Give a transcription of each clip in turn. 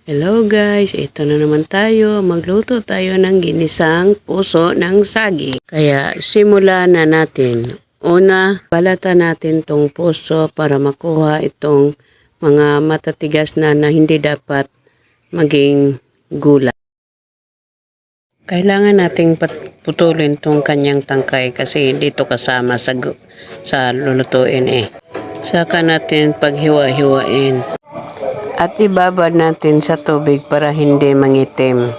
Hello guys, ito na naman tayo. Magluto tayo ng ginisang puso ng saging. Kaya simulan na natin. Una, balatan natin tong puso para makuha itong mga matatigas na hindi dapat maging gulay. Kailangan nating putulin tong kanyang tangkay kasi hindi to kasama sa lulutuin eh. Saka natin paghiwa-hiwain. At ibabad natin sa tubig para hindi mangitim.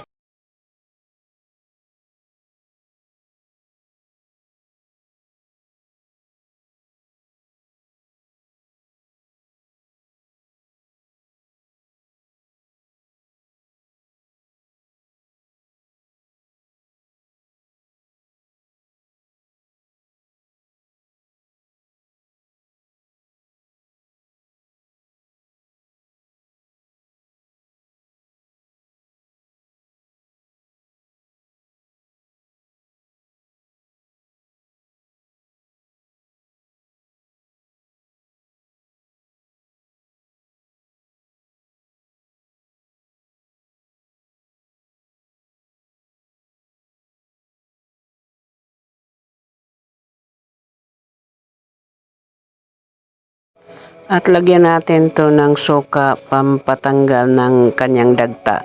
At lagyan natin to ng suka pampatanggal ng kanyang dagta.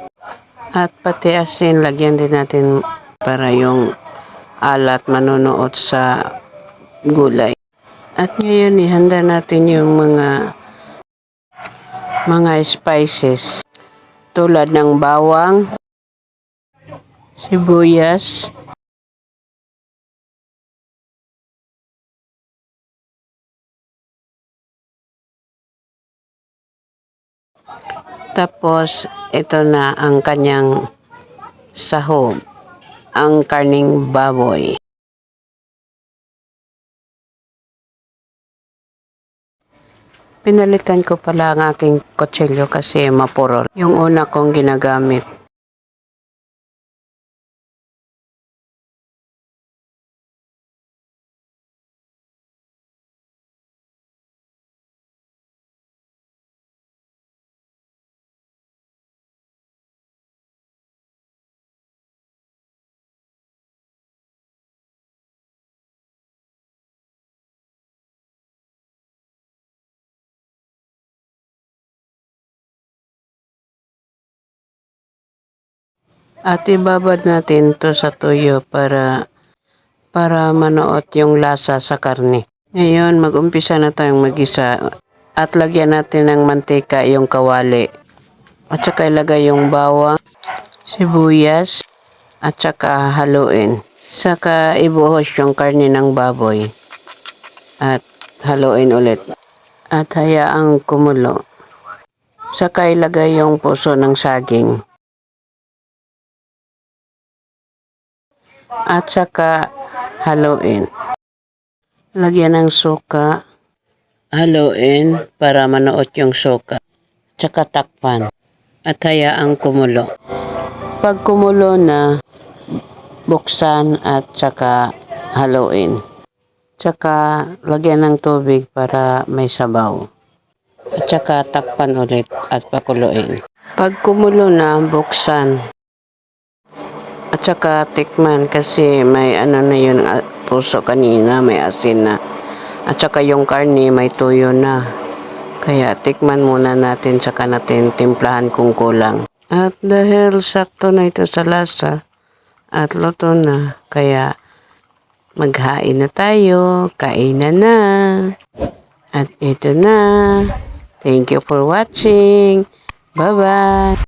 At pati asin, lagyan din natin para yung alat manunuot sa gulay. At ngayon ihanda natin yung mga spices tulad ng bawang, sibuyas, tapos ito na ang kanyang sahog, ang karning baboy. Pinalitan ko pala ang aking kutsilyo kasi mapurol. Yung una kong ginagamit. At ibabad natin to sa tuyo para manuot yung lasa sa karne. Ngayon, mag-umpisa na tayong magisa at lagyan natin ng mantika yung kawali. At saka ilagay yung bawang, sibuyas, at saka haluin. Saka ibuhos yung karne ng baboy at haluin ulit. At hayaang kumulo. Saka ilagay yung puso ng saging. At saka haluin. Lagyan ng suka. Haluin para manuot yung suka. Tsaka takpan. At hayaang kumulo. Pag kumulo na, buksan at tsaka haluin. Tsaka lagyan ng tubig para may sabaw. At tsaka takpan ulit at pakuluin. Pag kumulo na, buksan. At saka tikman kasi may ano na yun puso kanina, may asin na. At saka yung karne may tuyo na. Kaya tikman muna natin saka natin timplahan kung kulang. At dahil sakto na ito sa lasa at luto na, kaya maghain na tayo, kainan na. At ito na. Thank you for watching. Bye-bye.